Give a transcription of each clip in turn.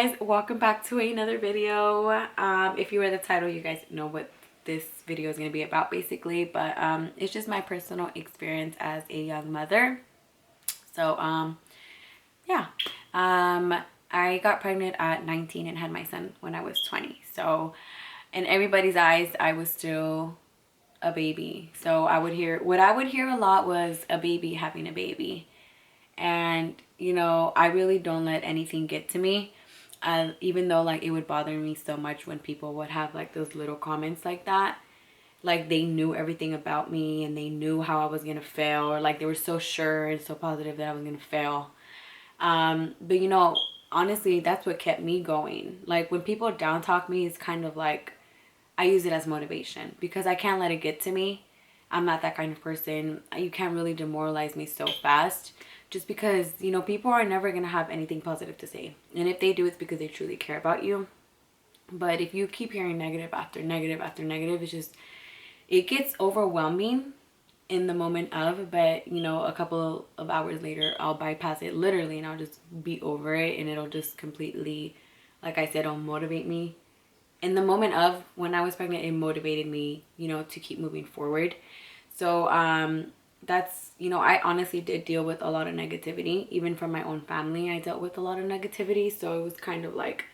guys, welcome back to another video. If you read the title, you guys know what this video is going to be about basically, but it's just my personal experience as a young mother. So yeah, I got pregnant at 19 and had my son when I was 20. So in everybody's eyes, I was still a baby. So what I would hear a lot was a baby having a baby. And you know, I really don't let anything get to me. Even though like it would bother me so much when people would have like those little comments like that, like they knew everything about me and they knew how I was gonna fail, or like they were so sure and so positive that I was gonna fail. But you know, honestly, that's what kept me going. Like when people down talk me, it's kind of like I use it as motivation because I can't let it get to me. I'm not that kind of person. You can't really demoralize me so fast just because, you know, people are never going to have anything positive to say. And if they do, it's because they truly care about you. But if you keep hearing negative after negative after negative, it gets overwhelming in the moment of, but you know, a couple of hours later, I'll bypass it literally and I'll just be over it, and it'll just completely, like I said, it'll motivate me. In the moment of when I was pregnant, it motivated me, you know, to keep moving forward. So that's, you know, I honestly did deal with a lot of negativity. Even from my own family, I dealt with a lot of negativity. So it was kind of like,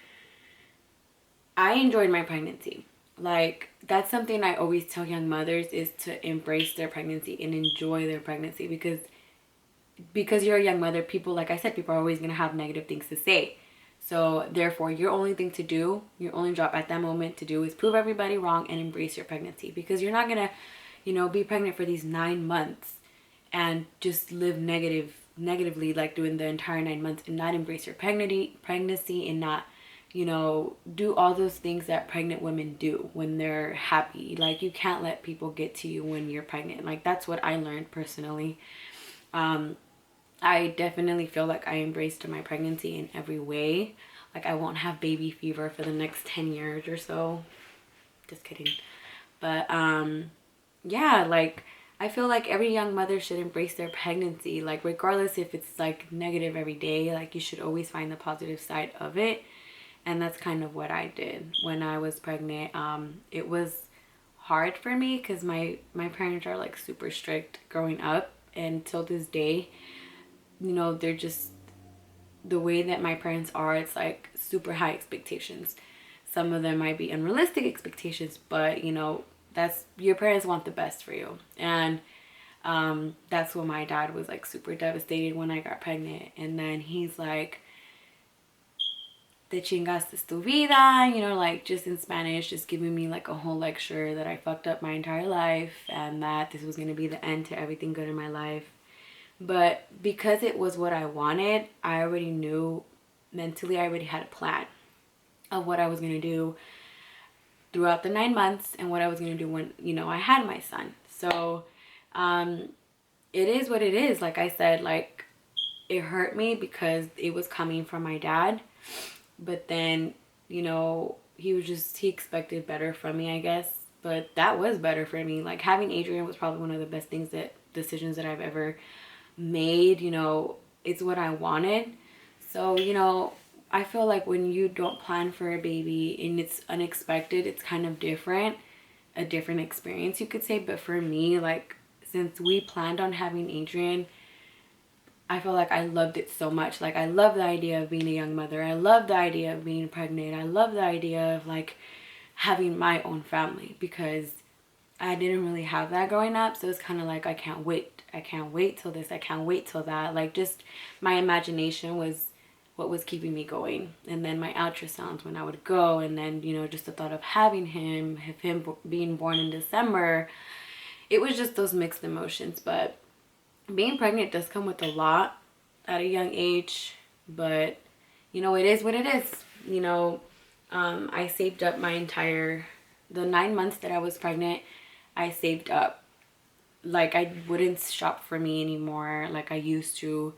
I enjoyed my pregnancy. Like, that's something I always tell young mothers, is to embrace their pregnancy and enjoy their pregnancy, because you're a young mother, people, like I said, people are always going to have negative things to say. So therefore, your only thing to do, your only job at that moment to do, is prove everybody wrong and embrace your pregnancy. Because you're not going to, you know, be pregnant for these 9 months and just live negatively, like doing the entire 9 months, and not embrace your pregnancy and not, you know, do all those things that pregnant women do when they're happy. Like, you can't let people get to you when you're pregnant. Like, that's what I learned personally. I definitely feel like I embraced my pregnancy in every way. Like, I won't have baby fever for the next 10 years or so. Just kidding. But yeah, like I feel like every young mother should embrace their pregnancy. Like, regardless if it's like negative every day, like you should always find the positive side of it. And that's kind of what I did when I was pregnant. It was hard for me because my parents are like super strict growing up, and till this day, you know, they're just, the way that my parents are, it's like super high expectations. Some of them might be unrealistic expectations, but you know, that's, your parents want the best for you. And that's when my dad was like super devastated when I got pregnant. And then he's like, te chingaste tu vida, you know, like just in Spanish, just giving me like a whole lecture that I fucked up my entire life and that this was going to be the end to everything good in my life. But because it was what I wanted, I already knew mentally, I already had a plan of what I was going to do throughout the 9 months and what I was going to do when, you know, I had my son. So it is what it is. Like I said, like, it hurt me because it was coming from my dad. But then, you know, he expected better from me, I guess. But that was better for me. Like, having Adrian was probably one of the best decisions that I've ever made. You know, it's what I wanted. So, you know, I feel like when you don't plan for a baby and it's unexpected, it's kind of different, a different experience, you could say. But for me, like, since we planned on having Adrian, I feel like I loved it so much. Like, I love the idea of being a young mother. I love the idea of being pregnant. I love the idea of like having my own family, because I didn't really have that growing up. So it's kind of like, I can't wait. I can't wait till this. I can't wait till that. Like, just my imagination was what was keeping me going. And then my ultrasounds when I would go, and then, you know, just the thought of having him, being born in December, it was just those mixed emotions. But being pregnant does come with a lot at a young age. But you know, it is what it is. You know, I saved up the 9 months that I was pregnant. I saved up. Like, I wouldn't shop for me anymore like I used to.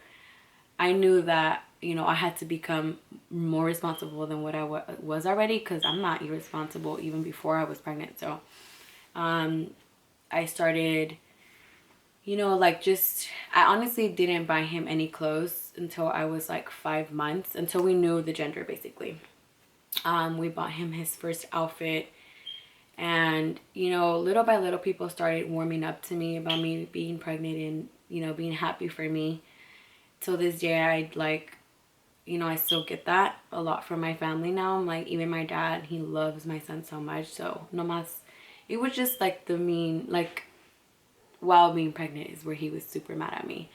I knew that, you know, I had to become more responsible than what I was already, because I'm not irresponsible even before I was pregnant. So I started, you know, like just, I honestly didn't buy him any clothes until I was like 5 months, until we knew the gender basically. We bought him his first outfit, and you know, little by little people started warming up to me about me being pregnant and, you know, being happy for me. Till this day, I like, you know, I still get that a lot from my family now. I'm like, even my dad, he loves my son so much. So no mas, it was just like the mean, like while being pregnant is where he was super mad at me.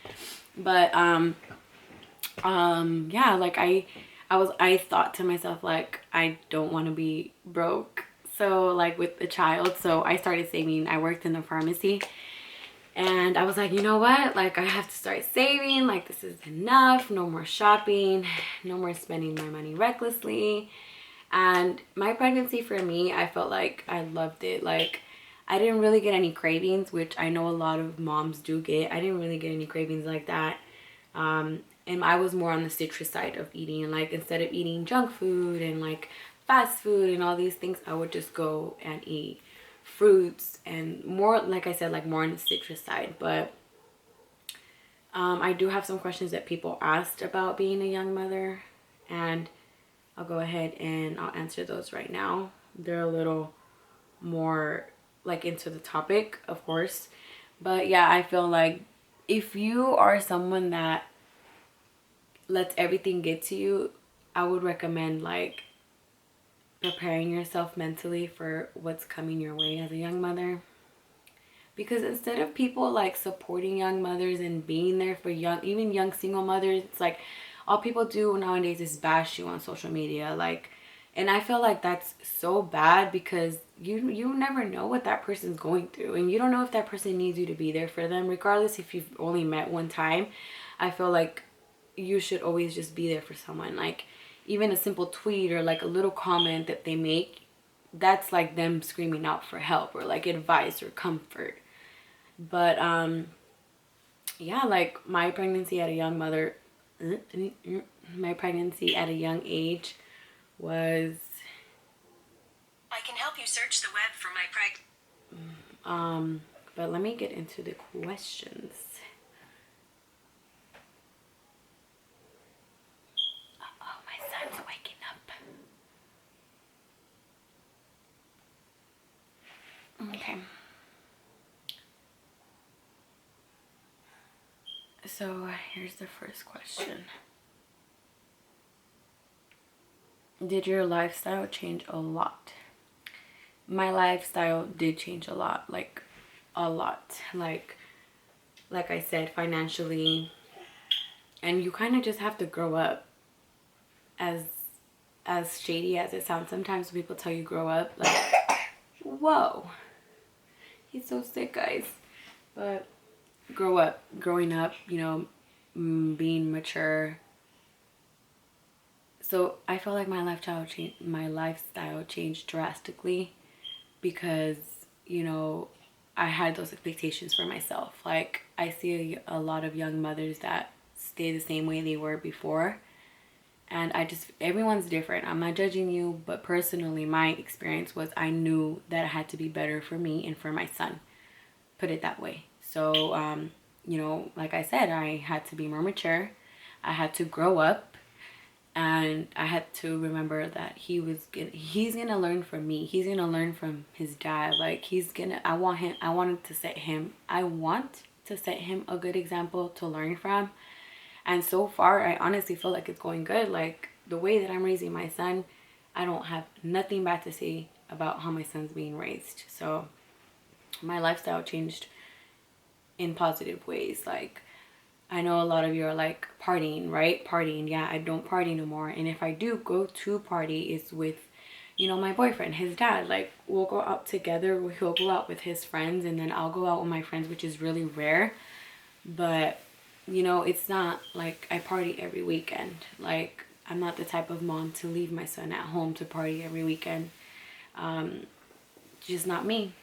But yeah, like I thought to myself, like, I don't want to be broke, so like with the child. So I started saving. I worked in the pharmacy, and I was like, you know what, like I have to start saving. Like, this is enough. No more shopping, no more spending my money recklessly. And my pregnancy, for me, I felt like I loved it. Like, I didn't really get any cravings, which I know a lot of moms do get. I didn't really get any cravings like that. And I was more on the citrus side of eating. Like, instead of eating junk food and like fast food and all these things, I would just go and eat fruits and more, like I said, like more on the citrus side. But I do have some questions that people asked about being a young mother, and I'll go ahead and I'll answer those right now. They're a little more like into the topic, of course. But yeah, I feel like if you are someone that lets everything get to you, I would recommend like preparing yourself mentally for what's coming your way as a young mother. Because instead of people like supporting young mothers and being there for young, even young single mothers, it's like all people do nowadays is bash you on social media. Like, and I feel like that's so bad, because you never know what that person's going through, and you don't know if that person needs you to be there for them, regardless if you've only met one time. I feel like you should always just be there for someone. Like, even a simple tweet or like a little comment that they make, that's like them screaming out for help or like advice or comfort. But yeah, like my pregnancy at a young mother, my pregnancy at a young age was, I can help you search the web for my but let me get into the questions. Oh, my son's waking up. Okay. So here's the first question. Did your lifestyle change a lot? My lifestyle did change a lot, like a lot. Like I said, financially, and you kind of just have to grow up. As shady as it sounds, sometimes people tell you grow up, like, whoa, he's so sick, guys. But growing up, you know, being mature. So I feel like my lifestyle changed drastically, because, you know, I had those expectations for myself. Like, I see a lot of young mothers that stay the same way they were before, and everyone's different. I'm not judging you, but personally, my experience was I knew that it had to be better for me and for my son, put it that way. So you know, like I said, I had to be more mature. I had to grow up, and I had to remember that he's gonna learn from me. He's gonna learn from his dad. Like, I want to set him a good example to learn from. And so far, I honestly feel like it's going good. Like, the way that I'm raising my son, I don't have nothing bad to say about how my son's being raised. So my lifestyle changed in positive ways. Like, I know a lot of you are like, partying, right? Partying. Yeah, I don't party no more. And if I do go to party, it's with, you know, my boyfriend, his dad. Like, we'll go out together. He'll go out with his friends, and then I'll go out with my friends, which is really rare. But, you know, it's not like I party every weekend. Like, I'm not the type of mom to leave my son at home to party every weekend. Just not me.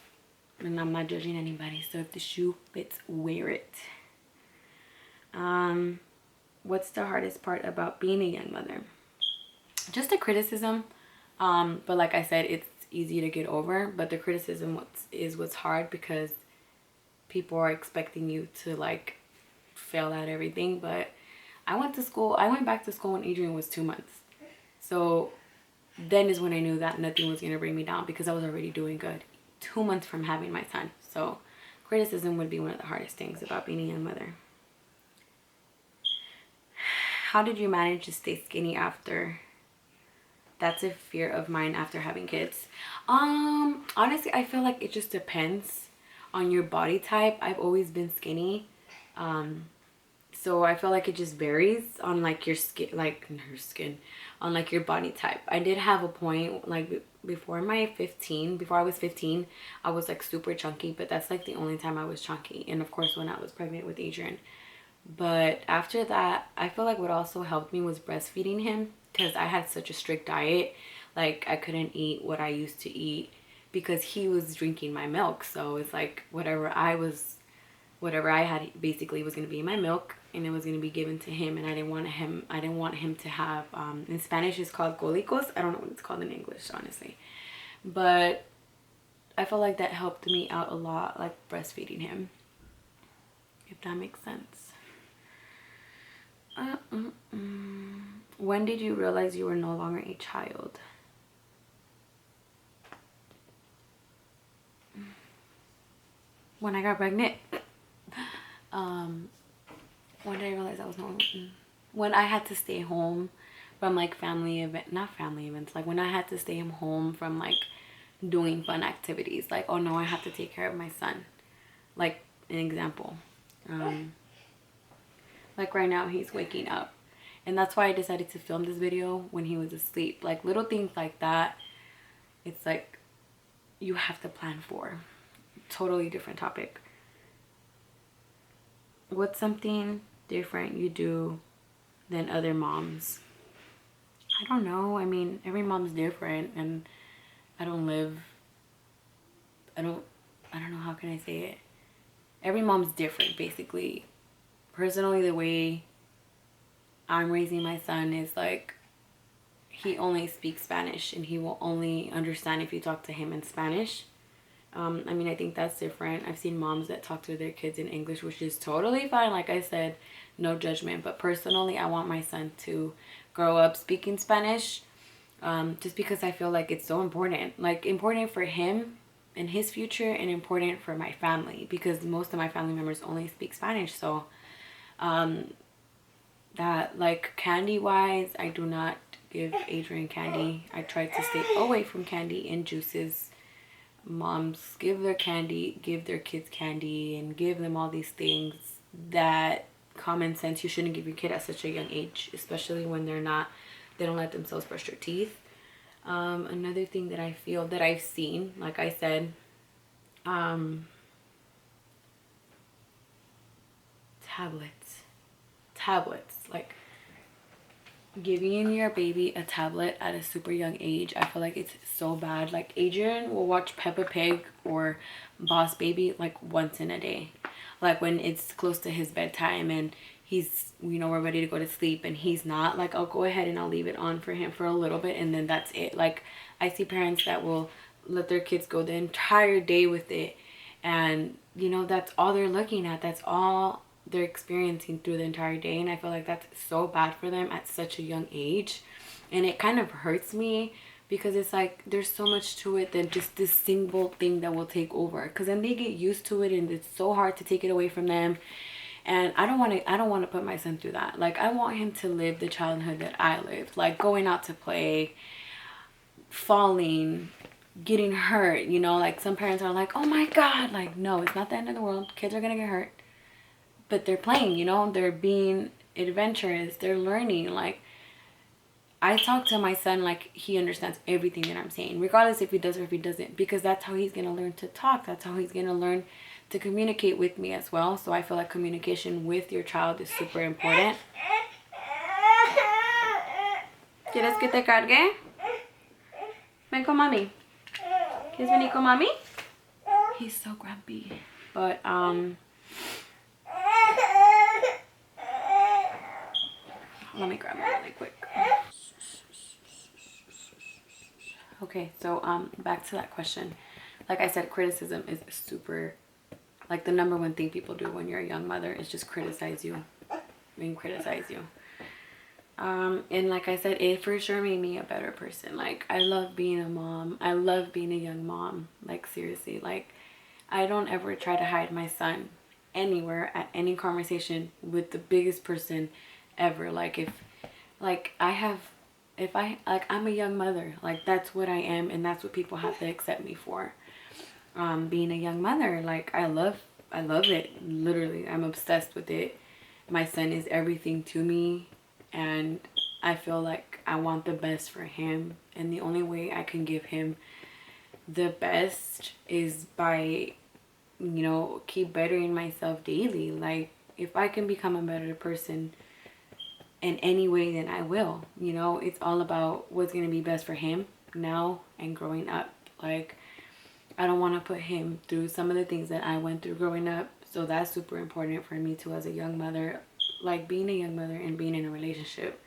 And I'm not judging anybody. So if the shoe fits, wear it. What's the hardest part about being a young mother? Just the criticism. But like I said, it's easy to get over. But the criticism is what's hard, because people are expecting you to like fail at everything. But I went back to school when Adrian was 2 months. So then is when I knew that nothing was going to bring me down, because I was already doing good 2 months from having my son. So criticism would be one of the hardest things about being a mother. How did you manage to stay skinny after? That's a fear of mine after having kids. Honestly, I feel like it just depends on your body type. I've always been skinny. So I feel like it just varies on like your skin, on like your body type. I did have a point like before I was 15, I was like super chunky, but that's like the only time I was chunky. And of course when I was pregnant with Adrian. But after that, I feel like what also helped me was breastfeeding him, because I had such a strict diet. Like I couldn't eat what I used to eat because he was drinking my milk. So it's like whatever I had basically was going to be my milk, and it was going to be given to him. And I didn't want him to have, in Spanish it's called colicos. I don't know what it's called in English, honestly. But I feel like that helped me out a lot, like breastfeeding him, if that makes sense. When did you realize you were no longer a child? When I got pregnant. When did I realize I was no longer? When I had to stay home from like not family events, like when I had to stay home from like doing fun activities. Like, oh no, I have to take care of my son. Like an example. Like right now he's waking up, and that's why I decided to film this video when he was asleep. Like little things like that, it's like you have to plan for. Totally different topic. What's something different you do than other moms? I don't know. I mean, every mom's different, and I don't know, how can I say it? Every mom's different, basically. Personally, the way I'm raising my son is like, he only speaks Spanish, and he will only understand if you talk to him in Spanish. I mean, I think that's different. I've seen moms that talk to their kids in English, which is totally fine. Like I said, no judgment. But personally, I want my son to grow up speaking Spanish, just because I feel like it's so important. Like, important for him and his future, and important for my family, because most of my family members only speak Spanish. So that, like, candy wise, I do not give Adrian candy. I try to stay away from candy and juices. Moms give their kids candy, and give them all these things that common sense you shouldn't give your kid at such a young age, especially when they don't let themselves brush their teeth. Another thing that I feel that I've seen, like I said, tablets, like giving your baby a tablet at a super young age. I feel like it's so bad. Like Adrian will watch Peppa Pig or Boss Baby like once in a day, like when it's close to his bedtime and he's, we're ready to go to sleep and he's not, like I'll go ahead and I'll leave it on for him for a little bit, and then that's it. Like I see parents that will let their kids go the entire day with it, and that's all they're looking at, that's all they're experiencing through the entire day. And I feel like that's so bad for them at such a young age, and it kind of hurts me, because it's like there's so much to it than just this single thing that will take over, because then they get used to it and it's so hard to take it away from them. And I don't want to put my son through that. Like I want him to live the childhood that I lived, like going out to play, falling, getting hurt. Like some parents are like, oh my god, like no, it's not the end of the world, kids are gonna get hurt, but they're playing, they're being adventurous, they're learning. Like I talk to my son like he understands everything that I'm saying, regardless if he does or if he doesn't, because that's how he's gonna learn to talk, that's how he's gonna learn to communicate with me as well. So I feel like communication with your child is super important. ¿Quieres que te cargue? Ven con mami. ¿Quieres venir con mami? He's so grumpy. But let me grab him really quick. Okay, so back to that question. Like I said, criticism is super Like the number one thing people do when you're a young mother is just criticize you and criticize you. And like I said, it for sure made me a better person. Like, I love being a mom. I love being a young mom. Like, seriously, like, I don't ever try to hide my son anywhere at any conversation with the biggest person ever. Like, I'm a young mother. Like, that's what I am, and that's what people have to accept me for. Being a young mother, like, I love it. Literally, I'm obsessed with it. My son is everything to me, and I feel like I want the best for him, and the only way I can give him the best is by, you know, keep bettering myself daily. Like, if I can become a better person in any way, then I will. You know, it's all about what's going to be best for him now and growing up. Like, I don't want to put him through some of the things that I went through growing up. So that's super important for me too as a young mother. Like, being a young mother and being in a relationship,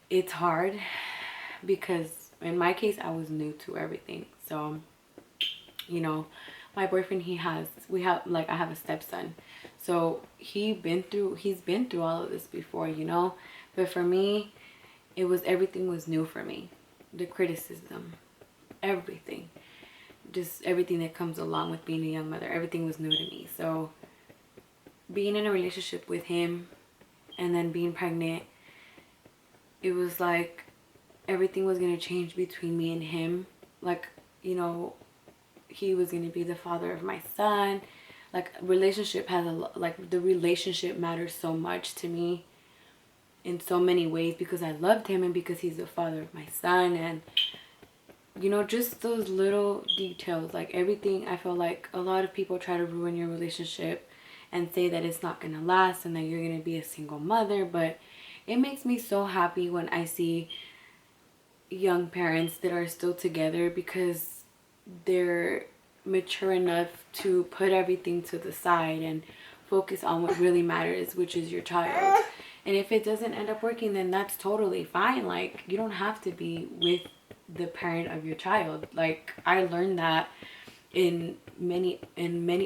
it's hard because in my case, I was new to everything. So, you know, my boyfriend, I have a stepson. So he's been through all of this before, you know. But for me, everything was new for me. The criticism, everything. Just everything that comes along with being a young mother, everything was new to me. So being in a relationship with him and then being pregnant, it was like everything was going to change between me and him. Like, you know, he was going to be the father of my son. Like, the relationship matters so much to me in so many ways, because I loved him and because he's the father of my son. And, you know, just those little details, like everything. I feel like a lot of people try to ruin your relationship and say that it's not going to last and that you're going to be a single mother. But it makes me so happy when I see young parents that are still together, because they're mature enough to put everything to the side and focus on what really matters, which is your child. And if it doesn't end up working, then that's totally fine. Like, you don't have to be with the parent of your child. Like, I learned that in many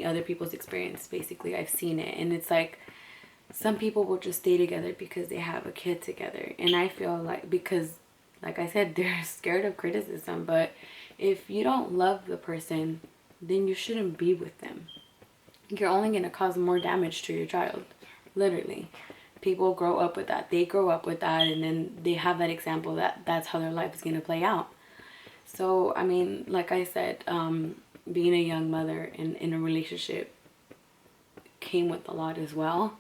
other people's experience. Basically, I've seen it, and it's like some people will just stay together because they have a kid together. And I feel like, because like I said, they're scared of criticism. But if you don't love the person, then you shouldn't be with them. You're only going to cause more damage to your child. Literally. People grow up with that. They grow up with that, and then they have that example that that's how their life is going to play out. So, I mean, like I said, being a young mother in a relationship came with a lot as well.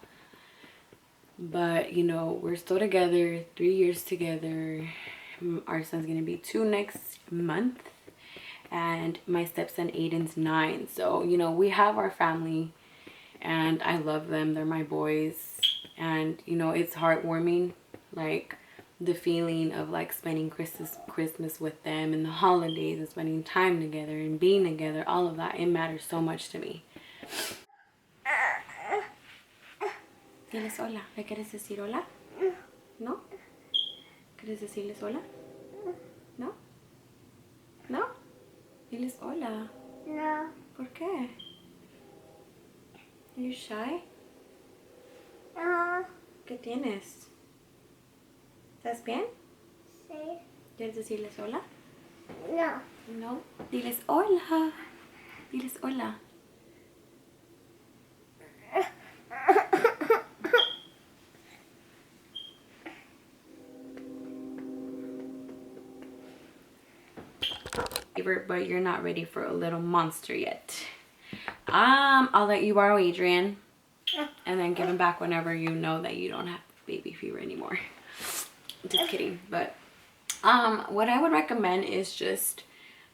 But, you know, we're still together, 3 years together. Our son's going to be 2 next month. And my stepson Aiden's 9. So, you know, we have our family, and I love them. They're my boys. And, you know, it's heartwarming, like the feeling of like spending Christmas with them and the holidays and spending time together and being together. All of that, it matters so much to me. Diles hola. ¿Le quieres decir hola? ¿No? ¿Quieres decirles hola? ¿No? ¿No? Diles hola. No. ¿Por qué? Are you shy? No. ¿Qué tienes? ¿Estás bien? Sí. ¿Quieres decirles hola? No. No. Diles hola. Diles hola. But you're not ready for a little monster yet. I'll let you borrow Adrian, and then give him back whenever you know that you don't have baby fever anymore. Just kidding. But what I would recommend is just,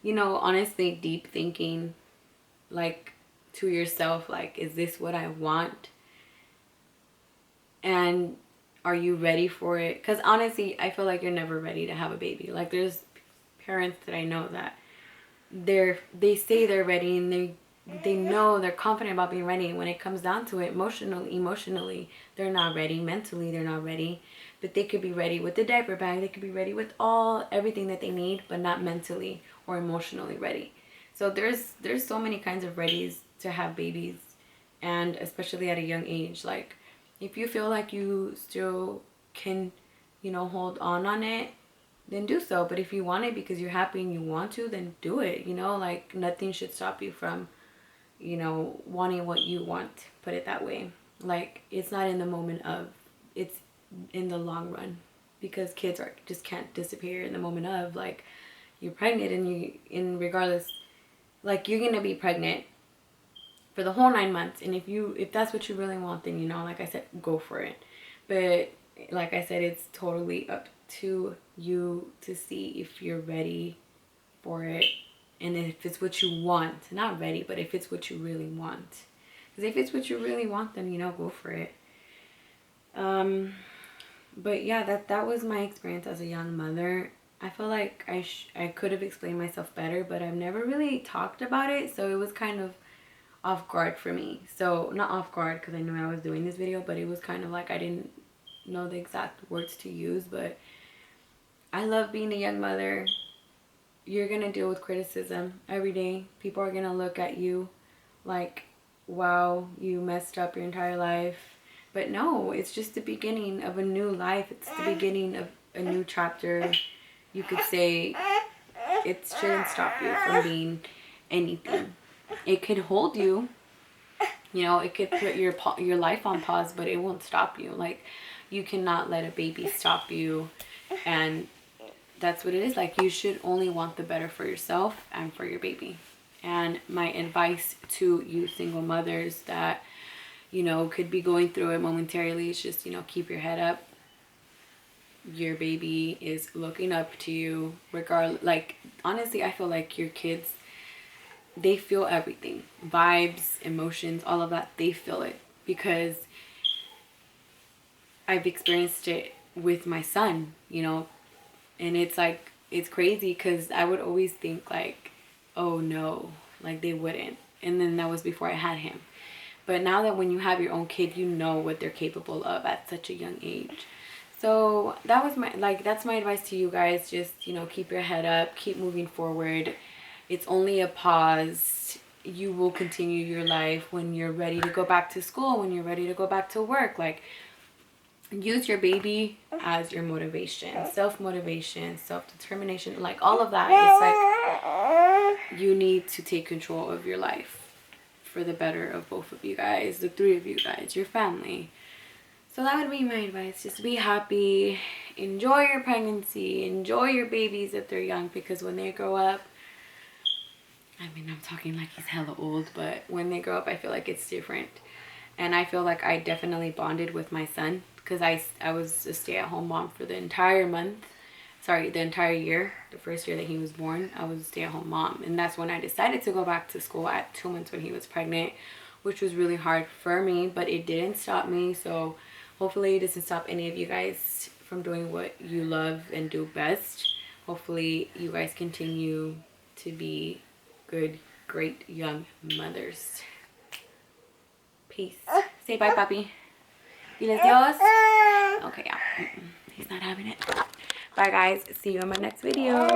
you know, honestly, deep thinking, like, to yourself, like, is this what I want? And are you ready for it? Because honestly, I feel like you're never ready to have a baby. Like, there's parents that I know that they say they're ready, and they know they're confident about being ready. When it comes down to it, emotionally, they're not ready. Mentally, they're not ready. But they could be ready with the diaper bag. They could be ready with everything that they need, but not mentally or emotionally ready. So there's so many kinds of readies to have babies, and especially at a young age. Like, if you feel like you still can, you know, hold on it, then do so. But if you want it because you're happy and you want to, then do it. You know, like, nothing should stop you from, you know, wanting what you want, put it that way. Like, it's not in the moment of, it's in the long run, because kids are just can't disappear in the moment of. Like, you're pregnant, and regardless, like, you're gonna be pregnant for the whole 9 months, and if that's what you really want, then, you know, like I said, go for it. But like I said, it's totally up to you to see if you're ready for it, and if it's what you want. Not ready, but if it's what you really want. Because if it's what you really want, then, you know, go for it. But yeah, that was my experience as a young mother. I feel like I could have explained myself better, but I've never really talked about it, so it was kind of off guard for me. So not off guard because I knew I was doing this video, but it was kind of like I didn't know the exact words to use. But I love being a young mother. You're gonna deal with criticism every day. People are gonna look at you like, wow, you messed up your entire life. But no, it's just the beginning of a new life. It's the beginning of a new chapter. You could say it shouldn't stop you from being anything. It could hold you, you know, it could put your life on pause, but it won't stop you. Like, you cannot let a baby stop you, and that's what it is. Like, you should only want the better for yourself and for your baby. And my advice to you single mothers that, you know, could be going through it momentarily is just, you know, keep your head up. Your baby is looking up to you regardless. Like, honestly, I feel like your kids, they feel everything, vibes, emotions, all of that. They feel it, because I've experienced it with my son, you know. And it's like, it's crazy, because I would always think like, oh no, like they wouldn't. And then that was before I had him. But now that when you have your own kid, you know what they're capable of at such a young age. So that was my, like, that's my advice to you guys. Just, you know, keep your head up, keep moving forward. It's only a pause. You will continue your life when you're ready to go back to school, when you're ready to go back to work. Like, use your baby as your motivation, self-motivation, self-determination, like all of that. It's like you need to take control of your life for the better of both of you guys, the three of you guys, your family. So that would be my advice. Just be happy, enjoy your pregnancy, enjoy your babies if they're young, because when they grow up, I mean, I'm talking like he's hella old, but when they grow up, I feel like it's different. And I feel like I definitely bonded with my son, because I was a stay-at-home mom for the entire the entire year. The first year that he was born, I was a stay-at-home mom. And that's when I decided to go back to school at 2 months when he was pregnant, which was really hard for me, but it didn't stop me. So hopefully it doesn't stop any of you guys from doing what you love and do best. Hopefully you guys continue to be good, great young mothers. Peace. Say bye, papi. Diles Dios. Okay, yeah. He's not having it. Bye, guys. See you in my next video.